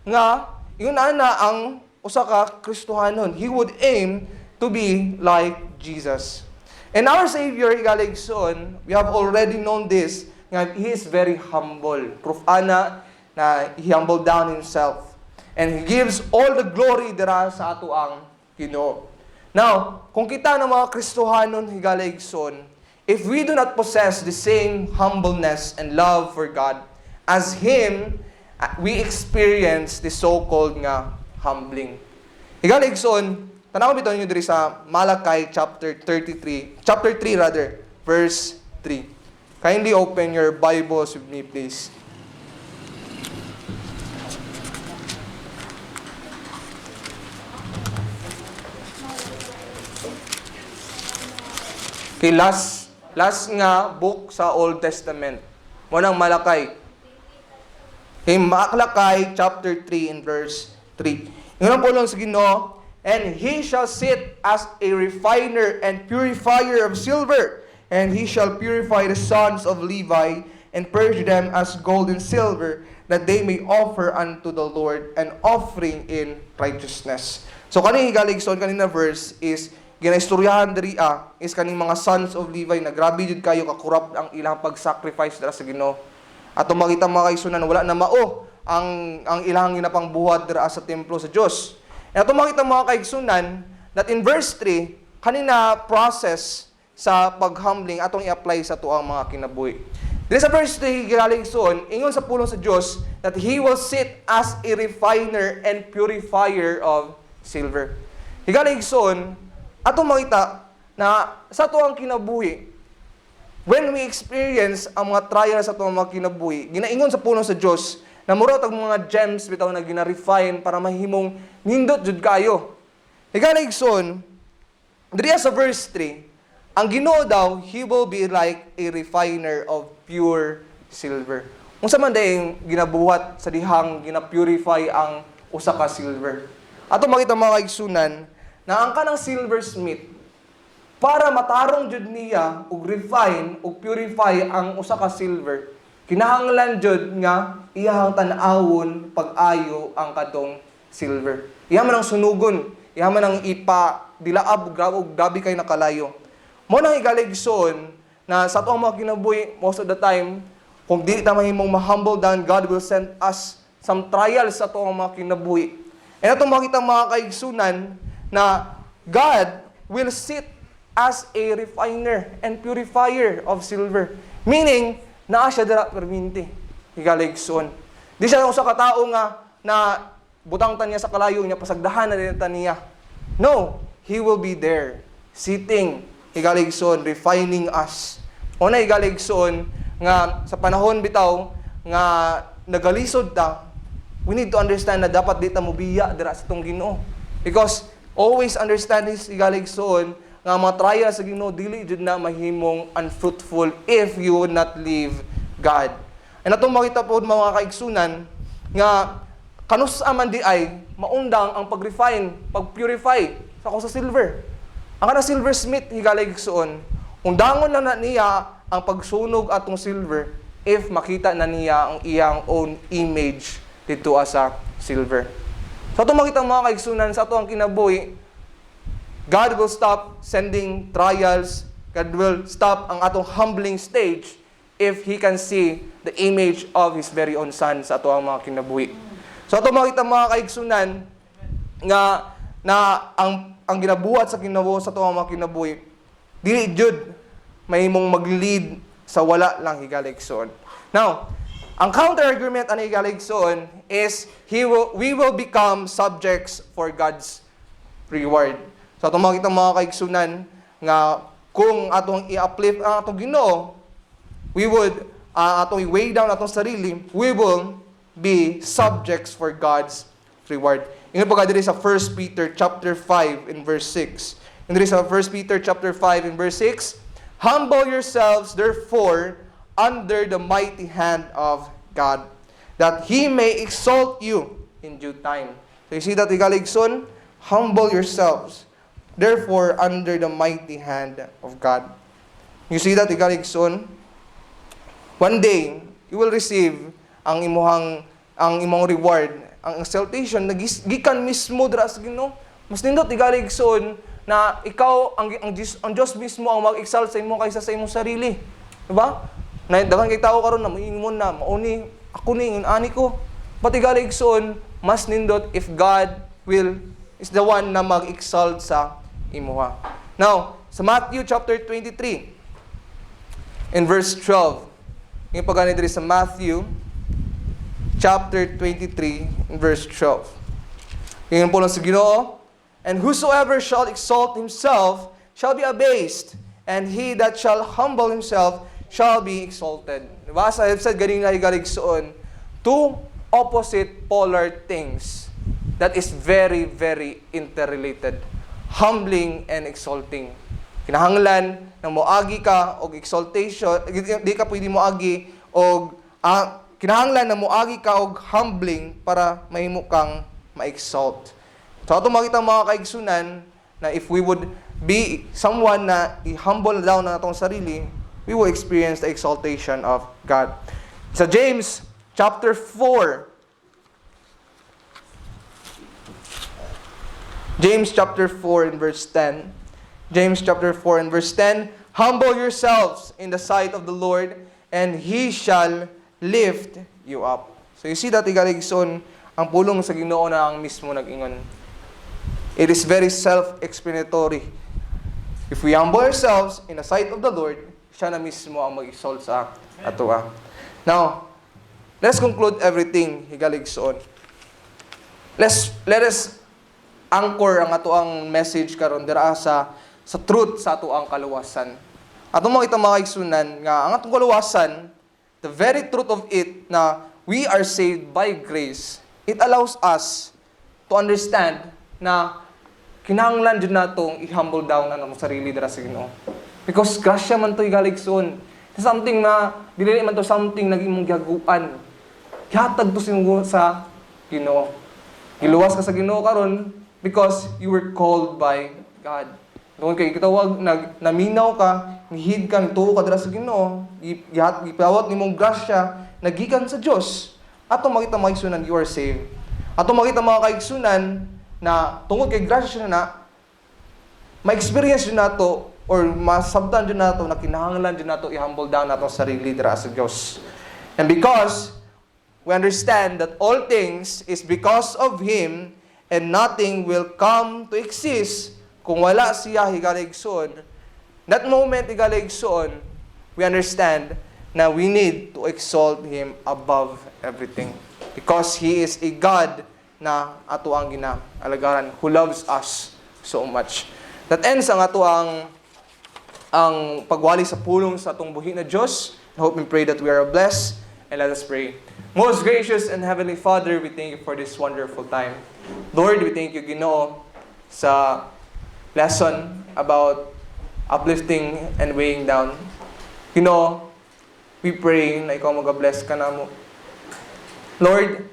nga yun ana ang usa ka Kristohanon. He would aim to be like Jesus. And our Savior igaligson, we have already known this, nga He is very humble. Proof ana na He humbled down Himself. And He gives all the glory dira sa ato ang Ginoo. Now, kung kita ng mga Kristohanon higaligson, if we do not possess the same humbleness and love for God As Him, we experience the so-called nga humbling. Higaligson, tanaw bitaw niyo diri sa Malachi chapter 3 rather, verse 3. Kindly open your Bibles with me, please. Okay, last nga book sa Old Testament. Munang Malakay. Okay, Malakay chapter 3 in verse 3. Yung pulong sa Ginoo, and He shall sit as a refiner and purifier of silver, and He shall purify the sons of Levi, and purge them as gold and silver, that they may offer unto the Lord an offering in righteousness. So kaning higaligson kanina verse is ginaistoryahan diri is kaning mga sons of Levi na grabe jud kayo kakurap ang ilang pag-sacrifice dira sa Ginoo. Ato makita mga kaigsunan wala na mao ang ilang ginapang buhat dira sa templo sa Dios. And ato makita mga kaigsunan that in verse 3 kanina process sa paghumbling atong i-apply sa tuang mga kinabuhi. Dili sa verse 3 gigaligson ingon sa pulong sa Dios that He will sit as a refiner and purifier of silver. Higaligson atong makita na sa tuang kinabuhi, when we experience ang mga trials sa tuang mga kinabuhi, ginaingon sa pulong sa Dios na mura tag mga gems bitaw na gina-refine para mahimong nindot jud kayo. Higaligson, diri sa verse 3, ang Ginoo daw, He will be like a refiner of pure silver. Unsa man dayeng ginabuhat sa dihang gina-purify ang usa ka silver. Ato makita mga kaigsunan na ang kanang silversmith para matarong jud niya ug refine ug purify ang usa ka silver, kinahanglan jud nga iyahang tan-awon pag-ayo ang kadtong silver. Iya man ang sunugon, iya man ang dilaab ug gabi kay nakalayo. Mo nang higaligson na sa tuong mga kinabuhi most of the time kung di ta mahimong ma-humble down, God will send us some trials sa tuong mga kinabuhi. And atong makita mga kaigsunan na God will sit as a refiner and purifier of silver. Meaning, naa siya dira perminti. Higaligson. Di siya usa ka tawo nga na butang taniya sa kalayo niya, pasagdahan na din taniya. No, He will be there, sitting, higaligson, refining us. Una higaligson, nga sa panahon bitaw, nga nagalisod ta, we need to understand na dapat di ta mobiya dira sa tong Ginoo. Because always understand this higaligson nga mga trials sa Ginoo dili jud na mahimong unfruitful if you would not leave God. And atong makita po mga kaigsunan nga kanusa man di ay maundang ang pag-refine, pag-purify sa silver. Ang kanang silversmith higaligson, undangon na niya ang pagsunog atong silver if makita na niya ang iyang own image dito sa silver. So itong makita mga kaigsunan sa ito ang kinabuhi, God will stop sending trials, God will stop ang atong humbling stage if He can see the image of His very own Son sa ito ang mga kinabuhi. So itong makita mga kaigsunan nga na ang ginabuhat sa kinabuhi sa ito ang mga kinabuhi, dili jud mahimong mag-lead sa wala lang higaligson. Now, ang counter-argument ani higaligson is we will become subjects for God's reward. So atong makita mga kaigsunan nga kung atong i-uplift ang atong Ginoo, we would atong i-weigh down atong sarili, we will be subjects for God's reward. Ingon pa diri sa 1 Peter chapter 5 in verse 6. Diri sa 1 Peter chapter 5 in verse 6, humble yourselves therefore under the mighty hand of God, that He may exalt you in due time. So you see that, higaligson, humble yourselves, therefore, under the mighty hand of God. You see that, higaligson, one day, you will receive ang imong reward, ang exaltation, nagikan mismo dira sa Ginoo. Mas nindot, higaligson, na ikaw, ang Diyos mismo ang mag-exalt sa imo kaysa sa imong sarili. Diba? Na daghang kay tao karon na moingon na mauni ako ni ani ko. Patigaligson mas nindot if God is the one na mag-exalt sa imuha. Now, sa Matthew chapter 23 in verse 12. Yung pagani diri sa Matthew chapter 23, verse 12. Tingnan po lang sa Ginoo. And whosoever shall exalt himself shall be abased, and he that shall humble himself shall be exalted. Diba? Sa website, galing na igaligsoon. Two opposite polar things that is very, very interrelated. Humbling and exalting. Kinahanglan na moagi ka og exaltation, di ka pwede moagi og kinahanglan na moagi ka og humbling para mahimo kang ma-exalt. So ato makita mga kaigsunan na if we would be someone na i-humble down na atong sarili, we will experience the exaltation of God. Sa James chapter 4, James chapter 4 and verse 10. James chapter 4 and verse 10, humble yourselves in the sight of the Lord, and He shall lift you up. So you see that igaligson, ang pulong sa Ginoo na ang mismo nag-ingon. It is very self-explanatory. If we humble ourselves in the sight of the Lord, siya na mismo ang mag-exalt sa atua. Now, let's conclude everything, higaligson. Let us anchor ang atoang message karon dira sa truth sa atoang kaluwasan. Ato makita mga kaigsunan nga ang atong kaluwasan, the very truth of it na we are saved by grace, it allows us to understand na kinahanglan jud natong i-humble down ang among sarili dira sa Ginoo. Because grasya man to igaligson. Something na dili man to something naging imong gihaguan. Gihatag to sa Ginoo. Giluwas ka sa Ginoo karon because you were called by God. Doon kay kitawag naminaw ka, nihid ka, nituo ka dira sa Ginoo, gipawat nimong grasya nagikan sa Dios. Ato makita mga kaigsunan, you are saved. Ato makita mga kaigsunan na tungod kay grasya na ma-experience din nato or masabtan din nato na kinahanglan din nato i-humble down nato sarili dira sa Dios. And because we understand that all things is because of Him and nothing will come to exist kung wala siya higaligson. That moment higaligson, we understand na we need to exalt Him above everything. Because He is a God na ato ang ginaalagaran, who loves us so much. That ends ang ato ang pagwali sa pulong sa atong buhi na Diyos. I hope and pray that we are blessed. And let us pray. Most gracious and heavenly Father, we thank you for this wonderful time. Lord, we thank you, Ginoo, sa lesson about uplifting and weighing down. Ginoo, we pray na ikaw mag-bless ka na mo. Lord,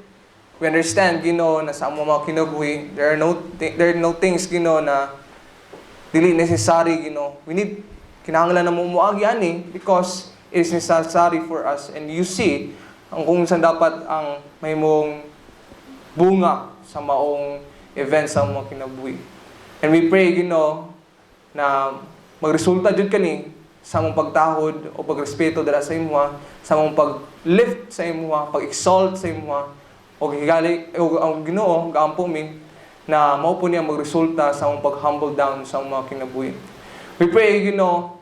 we understand, Ginoo, na sa among mga kinabuhi, there are no things, Ginoo, na dili necessary, Ginoo. Kinahanglan na mo muagi ani because it is necessary for us. And you see, ang kung saan dapat ang mahimong bunga sa maong events sa mga kinabuhi. And we pray, Ginoo, na magresulta jud kani sa among pagtahod o pagrespeto dira sa imuha, sa among pag-lift sa imuha, pag-exalt sa imuha, o higali o ang Ginoo gaampo mi na mao po niya magresulta sa among pag-humble down sa mga kinabuhi. We pray, Ginoo,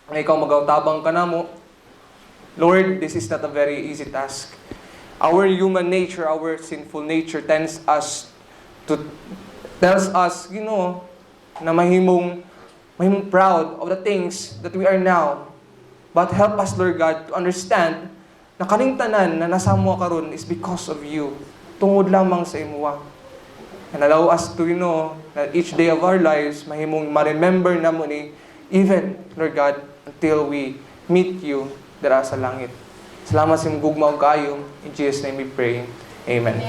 na ikaw magautabang ka namo. Lord, this is not a very easy task. Our human nature, our sinful nature tells us, Ginoo, na mahimong proud of the things that we are now. But help us, Lord God, to understand na kaning tanan na nasa mo karon is because of you. Tungod lamang sa imuwa. And allow us to know that each day of our lives, mahimong ma-remember na mo ni, even, Lord God, until we meet you dara sa langit. Salamat sa imong gugmaw kayo. In Jesus' name we pray. Amen.